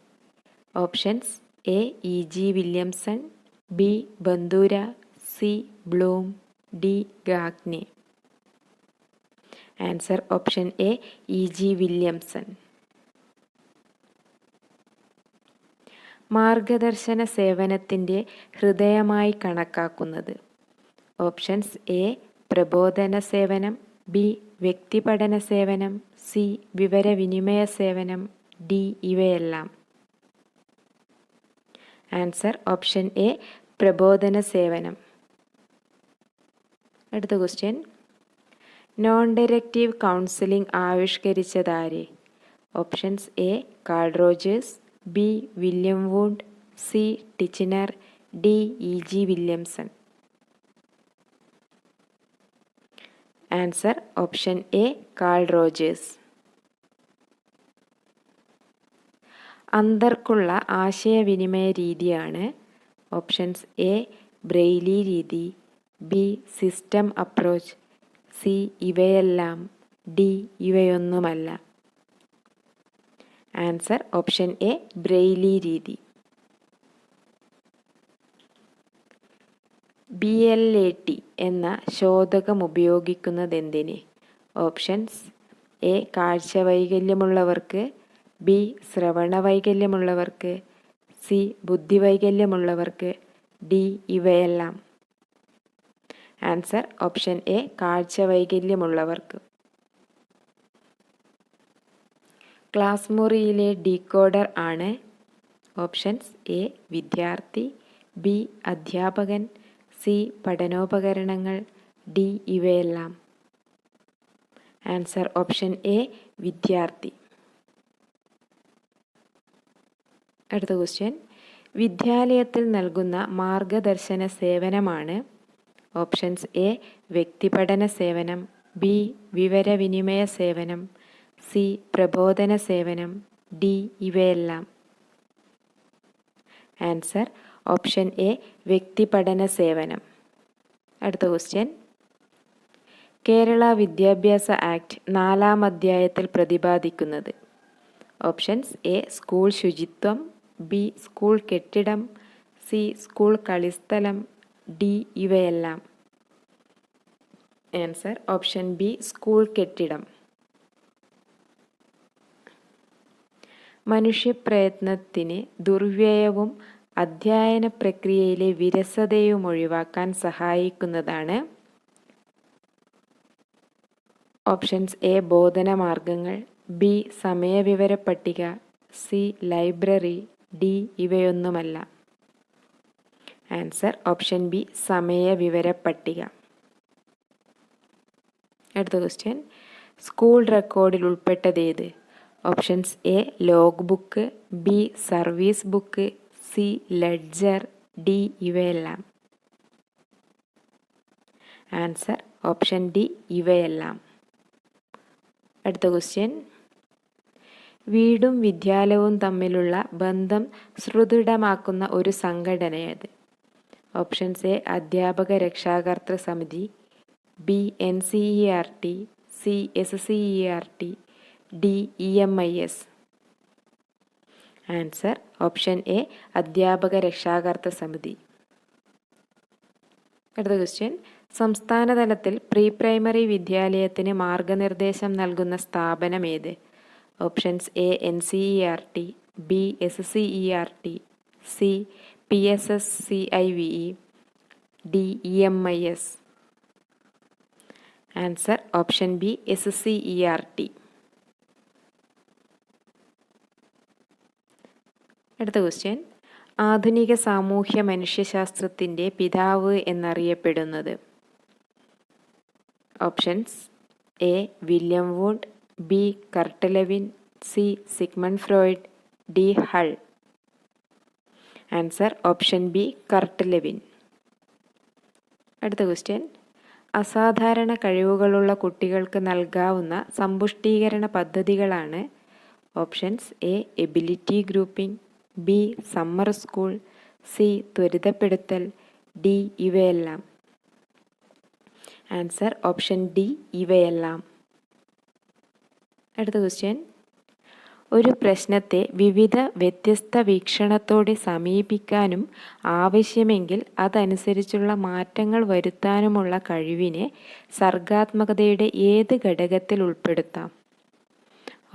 Options A E.G. Williamson, B Bandura, C Bloom, D Gagne. Answer option A E.G. Williamson. മാർഗദർശന സേവനത്തിൻ്റെ ഹൃദയമായി കണക്കാക്കുന്നത്? ഓപ്ഷൻസ് എ പ്രബോധന സേവനം, ബി വ്യക്തിപഠന സേവനം, സി വിവരവിനിമയ സേവനം, ഡി ഇവയെല്ലാം. ആൻസർ ഓപ്ഷൻ എ പ്രബോധന സേവനം. അടുത്ത ക്വസ്റ്റ്യൻ, നോൺ ഡയറക്റ്റീവ് കൗൺസിലിംഗ് ആവിഷ്കരിച്ചതാര്? Options A Carl Rogers, B William Wundt, C Titchener, D E G. Williamson. Answer option A Carl Rogers. അന്ധർക്കുള്ള ആശയവിനിമയ രീതിയാണ്? ഓപ്ഷൻസ് എ ബ്രെയിലി രീതി, ബി സിസ്റ്റം അപ്രോച്ച്, സി ഇവയെല്ലാം, D ഇവയൊന്നുമല്ല. ആൻസർ ഓപ്ഷൻ എ ബ്രെയിലി രീതി. BLAT എന്ന ശോധകം ഉപയോഗിക്കുന്നതെന്തിന്? ഓപ്ഷൻസ് എ കാഴ്ചവൈകല്യമുള്ളവർക്ക്, ബി ശ്രവണവൈകല്യമുള്ളവർക്ക്, സി ബുദ്ധിവൈകല്യമുള്ളവർക്ക്, ഡി ഇവയെല്ലാം. ആൻസർ ഓപ്ഷൻ എ കാഴ്ചവൈകല്യമുള്ളവർക്ക്. ക്ലാസ് മുറിയിലെ ഡീകോഡർ ആണ്? ഓപ്ഷൻസ് എ വിദ്യാർത്ഥി, ബി അധ്യാപകൻ, സി പഠനോപകരണങ്ങൾ, ഡി ഇവയെല്ലാം. ആൻസർ ഓപ്ഷൻ എ വിദ്യാർത്ഥി. അടുത്ത ക്വസ്റ്റ്യൻ, വിദ്യാലയത്തിൽ നൽകുന്ന മാർഗദർശന സേവനമാണ്? ഓപ്ഷൻസ് എ വ്യക്തിപഠന സേവനം, ബി വിവരവിനിമയ സേവനം, സി പ്രബോധന സേവനം, ഡി ഇവയെല്ലാം. ആൻസർ ഓപ്ഷൻ എ വ്യക്തിപഠന സേവനം. അടുത്ത ക്വസ്റ്റ്യൻ, കേരള വിദ്യാഭ്യാസ ആക്ട് 4-ാം അധ്യായത്തിൽ പ്രതിപാദിക്കുന്നത്? ഓപ്ഷൻസ് എ സ്കൂൾ ശുചിത്വം, ബി സ്കൂൾ കെട്ടിടം, സി സ്കൂൾ കളിസ്ഥലം, ഡി ഇവയെല്ലാം. ആൻസർ ഓപ്ഷൻ ബി സ്കൂൾ കെട്ടിടം. മനുഷ്യപ്രയത്നത്തിന് ദുർവ്യയവും അധ്യയന പ്രക്രിയയിലെ വിരസതയും ഒഴിവാക്കാൻ സഹായിക്കുന്നതാണ്? ഓപ്ഷൻസ് എ ബോധനമാർഗങ്ങൾ, ബി സമയവിവര പട്ടിക, സി ലൈബ്രറി, ഡി ഇവയൊന്നുമല്ല. ആൻസർ ഓപ്ഷൻ ബി സമയവിവര പട്ടിക. അടുത്ത ക്വസ്റ്റ്യൻ, സ്കൂൾ റെക്കോർഡിൽ ഉൾപ്പെട്ടതേത്? Options A log book, B service book, C ledger, D ഇവയെല്ലാം. ആൻസർ ഓപ്ഷൻ ഡി ഇവയെല്ലാം. അടുത്ത ക്വസ്റ്റ്യൻ, വീടും വിദ്യാലയവും തമ്മിലുള്ള ബന്ധം സുദൃഢമാക്കുന്ന ഒരു സംഘടനയത്? ഓപ്ഷൻസ് എ അധ്യാപക രക്ഷാകർതൃ സമിതി, B NCERT, C SCERT, D EMIS. Answer option A അധ്യാപക രക്ഷാകർതൃ സമിതി. അടുത്ത ക്വസ്റ്റ്യൻ, സംസ്ഥാന തലത്തിൽ പ്രീ പ്രൈമറി വിദ്യാലയത്തിന് മാർഗനിർദ്ദേശം നൽകുന്ന സ്ഥാപനം ഏത്? Options A NCERT, B SCERT, C PSSCIVE, D EMIS. Answer option B SCERT. അടുത്ത ക്വസ്റ്റ്യൻ, ആധുനിക സാമൂഹ്യ മനുഷ്യശാസ്ത്രത്തിൻ്റെ പിതാവ് എന്നറിയപ്പെടുന്നത്? Options A William Wundt, B Kurt Lewin, C Sigmund Freud, D Hull. Answer option B Kurt Lewin. അടുത്ത question, അസാധാരണ കഴിവുകളുള്ള കുട്ടികൾക്ക് നൽകാവുന്ന സമ്പുഷ്ടീകരണ പദ്ധതികളാണ്? Options A ability grouping, B summer school, C ത്വരിതപ്പെടുത്തൽ, ഡി ഇവയെല്ലാം. ആൻസർ ഓപ്ഷൻ ഡി ഇവയെല്ലാം. അടുത്ത ക്വസ്റ്റ്യൻ, ഒരു പ്രശ്നത്തെ വിവിധ വ്യത്യസ്ത വീക്ഷണത്തോടെ സമീപിക്കാനും ആവശ്യമെങ്കിൽ അതനുസരിച്ചുള്ള മാറ്റങ്ങൾ വരുത്താനുമുള്ള കഴിവിനെ സർഗാത്മകതയുടെ ഏത് ഘടകത്തിൽ ഉൾപ്പെടുത്താം?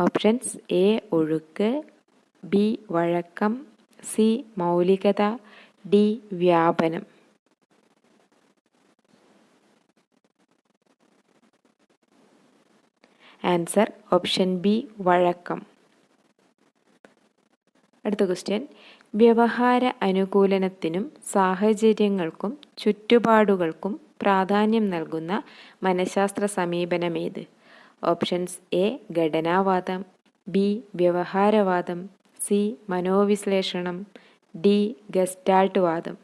ഓപ്ഷൻസ് എ ഒഴുക്ക്, ബി വഴക്കം, സി മൗലികത, ഡി വ്യാപനം. ആൻസർ ഓപ്ഷൻ ബി വഴക്കം. അടുത്ത ക്വസ്റ്റ്യൻ, വ്യവഹാര അനുകൂലനത്തിനും സാഹചര്യങ്ങൾക്കും ചുറ്റുപാടുകൾക്കും പ്രാധാന്യം നൽകുന്ന മനഃശാസ്ത്ര സമീപനമേത്? ഓപ്ഷൻസ് എ ഘടനാവാദം, ബി വ്യവഹാരവാദം, സി മനോവിശ്ലേഷണം, ഡി ഗസ്റ്റാൾട്ട് വാദം.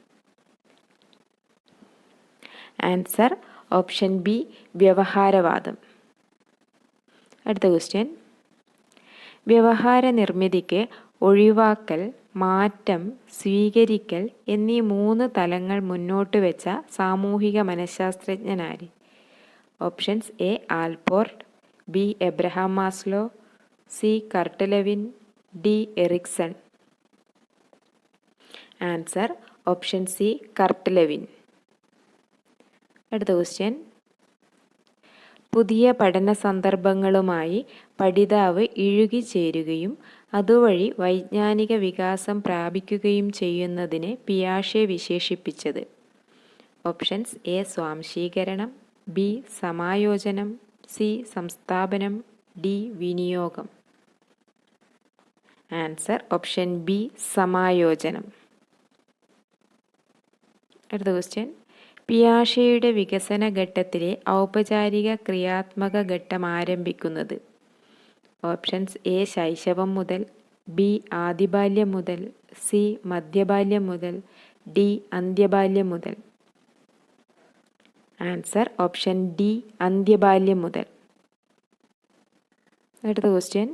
ആൻസർ ഓപ്ഷൻ ബി വ്യവഹാരവാദം. അടുത്ത ക്വസ്റ്റ്യൻ. വ്യവഹാര നിർമ്മിതിക്ക് ഒഴിവാക്കൽ, മാറ്റം, സ്വീകരിക്കൽ എന്നീ 3 തലങ്ങൾ മുന്നോട്ട് വെച്ച സാമൂഹിക മനഃശാസ്ത്രജ്ഞനാര്? Options A Allport, B Abraham Maslow, C Kurt Lewin, D Erikson. Answer option C Kurt Lewin. അടുത്ത ക്വസ്റ്റ്യൻ. പുതിയ പഠന സന്ദർഭങ്ങളുമായി പഠിതാവ് ഇഴുകിച്ചേരുകയും അതുവഴി വൈജ്ഞാനിക വികാസം പ്രാപിക്കുകയും ചെയ്യുന്നതിനെ പിയാഷെ വിശേഷിപ്പിച്ചത്? ഓപ്ഷൻസ് എ സ്വാംശീകരണം, ബി സമായോജനം, സി സംസ്ഥാപനം, ഡി വിനിയോഗം. ആൻസർ ഓപ്ഷൻ ബി സമായോജനം. അടുത്ത ക്വസ്റ്റ്യൻ. പിയാഷെയുടെ വികസന ഘട്ടത്തിലെ ഔപചാരിക ക്രിയാത്മക ഘട്ടം ആരംഭിക്കുന്നത്? ഓപ്ഷൻസ് എ ശൈശവം മുതൽ, ബി ആദിബാല്യം മുതൽ, സി മധ്യബാല്യം മുതൽ, ഡി അന്ത്യബാല്യം മുതൽ. ആൻസർ ഓപ്ഷൻ ഡി അന്ത്യബാല്യം മുതൽ. അടുത്ത ക്വസ്റ്റ്യൻ.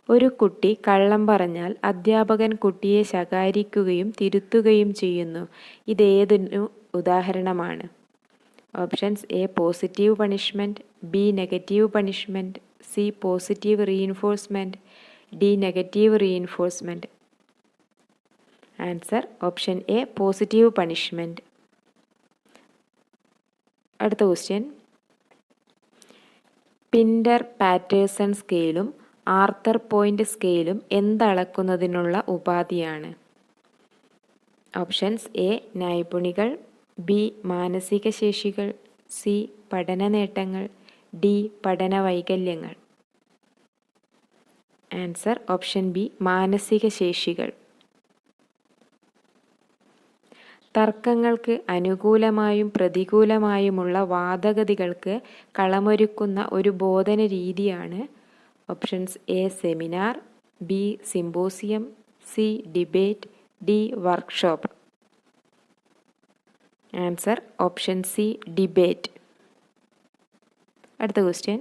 ഒരു കുട്ടി കള്ളം പറഞ്ഞാൽ അധ്യാപകൻ കുട്ടിയെ ശകാരിക്കുകയും തിരുത്തുകയും ചെയ്യുന്നു. ഇതേതിനു ഉദാഹരണമാണ്? Options A positive punishment, B negative punishment, C positive reinforcement, D negative reinforcement. Answer option A positive punishment. അടുത്ത ക്വസ്റ്റ്യൻ. പിൻഡർ പാറ്റേഴ്സൺ സ്കെയിലും ആർത്തർ പോയിന്റ് സ്കെയിലും എന്തളക്കുന്നതിനുള്ള ഉപാധിയാണ്? ഓപ്ഷൻസ് എ നൈപുണികൾ, ബി മാനസിക ശേഷികൾ, സി പഠന നേട്ടങ്ങൾ, ഡി പഠന വൈകല്യങ്ങൾ. ആൻസർ ഓപ്ഷൻ ബി മാനസിക ശേഷികൾ. തർക്കങ്ങൾക്ക് അനുകൂലമായും പ്രതികൂലമായുമുള്ള വാദഗതികൾക്ക് കളമൊരുക്കുന്ന ഒരു ബോധന രീതിയാണ്? Options A seminar, B symposium, C debate, D workshop. Answer option C debate. അടുത്ത ക്വസ്റ്റ്യൻ.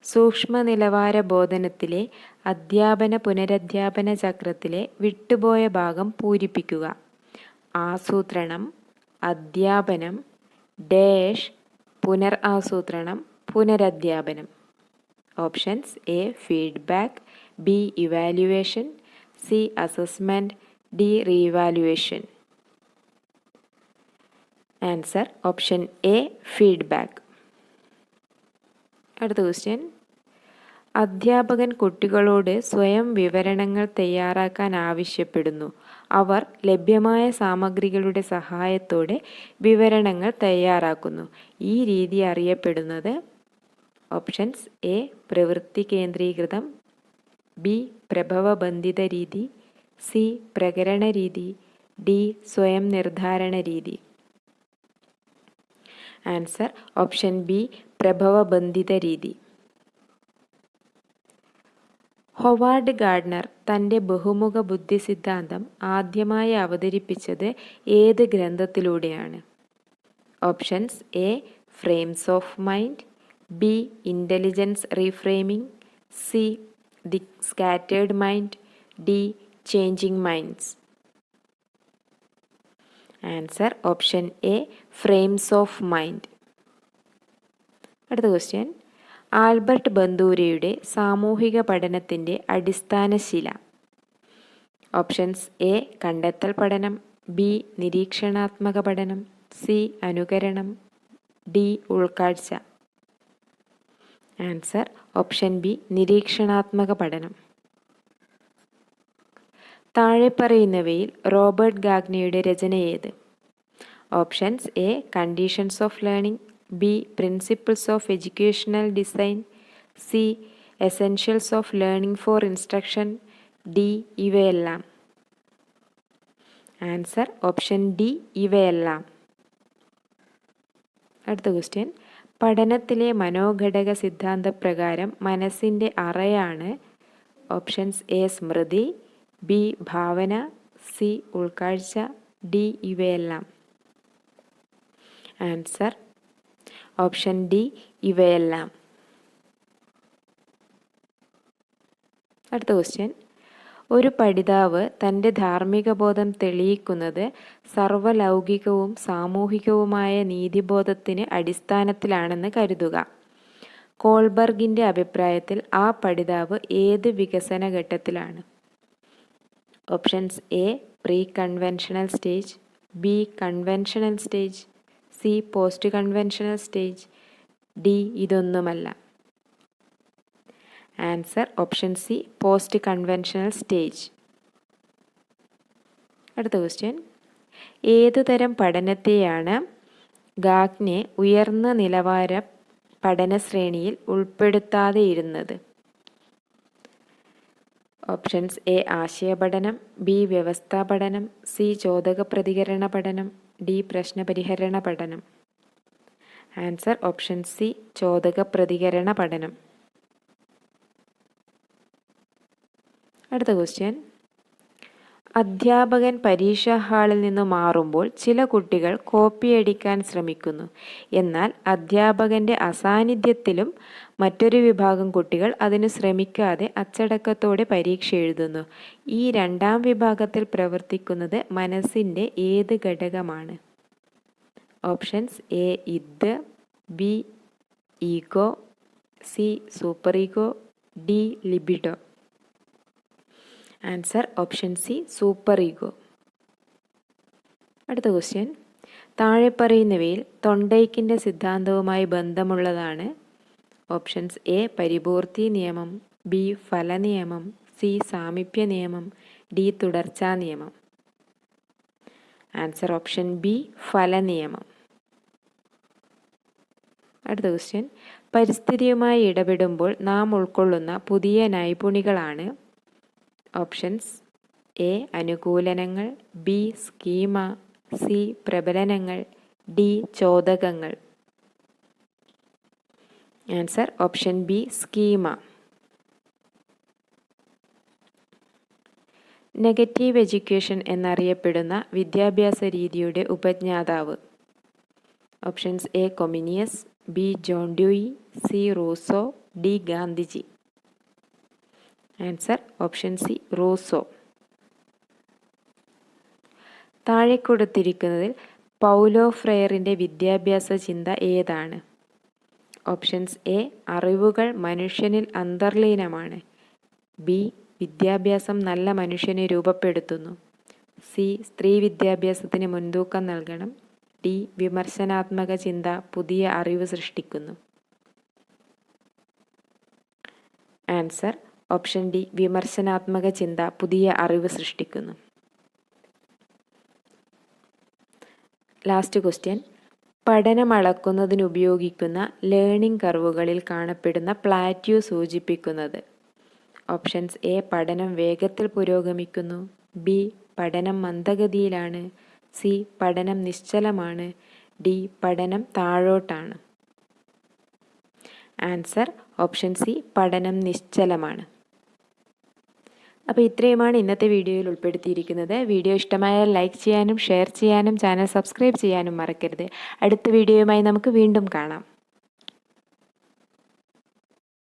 സൂക്ഷ്മ നിലവാര ബോധനത്തിലെ അധ്യാപന പുനരധ്യാപന ചക്രത്തിലെ വിട്ടുപോയ ഭാഗം പൂരിപ്പിക്കുക. ആസൂത്രണം, അധ്യാപനം, ഡാഷ്, പുനർ ആസൂത്രണം, പുനരധ്യാപനം. Options A feedback, B evaluation, C assessment, D reevaluation. Answer option A feedback. അടുത്ത ക്വസ്റ്റ്യൻ. അധ്യാപകൻ കുട്ടികളോട് സ്വയം വിവരണങ്ങൾ തയ്യാറാക്കാൻ ആവശ്യപ്പെടുന്നു. അവർ ലഭ്യമായ സാമഗ്രികളുടെ സഹായത്തോടെ വിവരണങ്ങൾ തയ്യാറാക്കുന്നു. ഈ രീതി അറിയപ്പെടുന്നത്? ഓപ്ഷൻസ് എ പ്രവൃത്തി കേന്ദ്രീകൃതം, ബി പ്രഭവബന്ധിത രീതി, സി പ്രകരണ രീതി, ഡി സ്വയം നിർദ്ധാരണ രീതി. ആൻസർ ഓപ്ഷൻ ബി പ്രഭവബന്ധിത രീതി. ഹൊവാർഡ് ഗാർഡ്നർ തൻ്റെ ബഹുമുഖ ബുദ്ധി സിദ്ധാന്തം ആദ്യമായി അവതരിപ്പിച്ചത് ഏത് ഗ്രന്ഥത്തിലൂടെയാണ്? Options A frames of mind, B intelligence reframing, C the scattered mind, D changing minds. Answer option A frames of mind. അടുത്ത ക്വസ്റ്റ്യൻ. ആൽബർട്ട് ബന്ദൂരയുടെ സാമൂഹിക പഠനത്തിൻ്റെ അടിസ്ഥാന ശില? ഓപ്ഷൻസ് എ കണ്ടെത്തൽ പഠനം, ബി നിരീക്ഷണാത്മക പഠനം, സി അനുകരണം, ഡി ഉൾക്കാഴ്ച. ആൻസർ ഓപ്ഷൻ ബി നിരീക്ഷണാത്മക പഠനം. താഴെ പറയുന്നവയിൽ റോബർട്ട് ഗാഗ്നയുടെ രചന ഏത്? Options A conditions of learning, B principles of educational design, C essentials of learning for instruction, D ഇവയെല്ലാം. ആൻസർ ഓപ്ഷൻ ഡി ഇവയെല്ലാം. അടുത്ത ക്വസ്റ്റ്യൻ, പഠനത്തിലെ മനോഘടക സിദ്ധാന്തപ്രകാരം മനസ്സിൻ്റെ അറയാണ് ഓപ്ഷൻസ് എ സ്മൃതി, ബി ഭാവന, സി ഉൾക്കാഴ്ച, ഡി ഇവയെല്ലാം. ആൻസർ ഓപ്ഷൻ ഡി ഇവയെല്ലാം. അടുത്ത ക്വസ്റ്റ്യൻ, ഒരു പഠിതാവ് തൻ്റെ ധാർമ്മിക ബോധം തെളിയിക്കുന്നത് സർവലൗകികവും സാമൂഹികവുമായ നീതിബോധത്തിന് അടിസ്ഥാനത്തിലാണെന്ന് കരുതുക. കോൾബർഗിൻ്റെ അഭിപ്രായത്തിൽ ആ പഠിതാവ് ഏത് വികസന ഘട്ടത്തിലാണ്? Options A pre conventional stage, B conventional stage, C post conventional stage, D ഇതൊന്നുമല്ല. Answer option C post conventional stage. അടുത്ത ക്വസ്റ്റ്യൻ, ഏതുതരം പഠനത്തെയാണ് ഗാഗ്നെ ഉയർന്ന നിലവാര പഠനശ്രേണിയിൽ ഉൾപ്പെടുത്താതെയിരുന്നത്? ഓപ്ഷൻസ് എ ആശയപഠനം, ബി വ്യവസ്ഥാ പഠനം, സി ചോദക പ്രതികരണ പഠനം, ഡി പ്രശ്നപരിഹരണ പഠനം. ആൻസർ ഓപ്ഷൻ സി ചോദക പ്രതികരണ പഠനം. അടുത്ത ക്വസ്റ്റ്യൻ, അധ്യാപകൻ പരീക്ഷാ ഹാളിൽ നിന്ന് മാറുമ്പോൾ ചില കുട്ടികൾ കോപ്പിയടിക്കാൻ ശ്രമിക്കുന്നു. എന്നാൽ അധ്യാപകൻ്റെ അസാന്നിധ്യത്തിലും മറ്റൊരു വിഭാഗം കുട്ടികൾ അതിന് ശ്രമിക്കാതെ അച്ചടക്കത്തോടെ പരീക്ഷ എഴുതുന്നു. ഈ രണ്ടാം വിഭാഗത്തിൽ പ്രവർത്തിക്കുന്നത് മനസ്സിൻ്റെ ഏത് ഘടകമാണ്? ഓപ്ഷൻസ് എ ഇത്, B ego, C super ego, D libido. Answer option C super ego. അടുത്ത ക്വസ്റ്റ്യൻ, താഴെ പറയുന്നവയിൽ തൊണ്ടൈക്കിൻ്റെ സിദ്ധാന്തവുമായി ബന്ധമുള്ളതാണ്? ഓപ്ഷൻസ് എ പരിപൂർത്തി നിയമം, ബി ഫല നിയമം, സി സാമീപ്യ നിയമം, ഡി തുടർച്ചാ നിയമം. ആൻസർ ഓപ്ഷൻ ബി ഫല നിയമം. അടുത്ത ക്വസ്റ്റ്യൻ, പരിസ്ഥിതിയുമായി ഇടപെടുമ്പോൾ നാം ഉൾക്കൊള്ളുന്ന പുതിയ നൈപുണികളാണ്? ഓപ്ഷൻസ് എ അനുകൂലനങ്ങൾ, ബി സ്കീമ, സി പ്രബലനങ്ങൾ, ഡി ചോദകങ്ങൾ. Answer option B schema. Negative education എന്നറിയപ്പെടുന്ന വിദ്യാഭ്യാസ രീതിയുടെ ഉപജ്ഞാതാവ്? Options A Comenius, B John Dewey, C Rousseau, D Gandhiji. Answer option C Rousseau. താഴെ കൊടുത്തിരിക്കുന്നതിൽ പൗലോ ഫ്രെയറിൻ്റെ വിദ്യാഭ്യാസ ചിന്ത ഏതാണ്? ഓപ്ഷൻസ് എ അറിവുകൾ മനുഷ്യനിൽ അന്തർലീനമാണ്, ബി വിദ്യാഭ്യാസം നല്ല മനുഷ്യനെ രൂപപ്പെടുത്തുന്നു, സി സ്ത്രീ വിദ്യാഭ്യാസത്തിന് മുൻതൂക്കം നൽകണം, ഡി വിമർശനാത്മക ചിന്ത പുതിയ അറിവ് സൃഷ്ടിക്കുന്നു. ആൻസർ ഓപ്ഷൻ ഡി വിമർശനാത്മക ചിന്ത പുതിയ അറിവ് സൃഷ്ടിക്കുന്നു. ലാസ്റ്റ് ക്വസ്റ്റ്യൻ, പഠനം അളക്കുന്നതിന് ഉപയോഗിക്കുന്ന ലേണിംഗ് കർവുകളിൽ കാണപ്പെടുന്ന പ്ലാറ്റ്യൂ സൂചിപ്പിക്കുന്നത്? ഓപ്ഷൻസ് എ പഠനം വേഗത്തിൽ പുരോഗമിക്കുന്നു, ബി പഠനം മന്ദഗതിയിലാണ്, സി പഠനം നിശ്ചലമാണ്, ഡി പഠനം താഴോട്ടാണ്. ആൻസർ ഓപ്ഷൻ സി പഠനം നിശ്ചലമാണ്. അപ്പോൾ ഇത്രയുമാണ് ഇന്നത്തെ വീഡിയോയിൽ ഉൾപ്പെടുത്തിയിരിക്കുന്നത്. വീഡിയോ ഇഷ്ടമായാൽ ലൈക്ക് ചെയ്യാനും ഷെയർ ചെയ്യാനും ചാനൽ സബ്സ്ക്രൈബ് ചെയ്യാനും മറക്കരുത്. അടുത്ത വീഡിയോയുമായി നമുക്ക് വീണ്ടും കാണാം.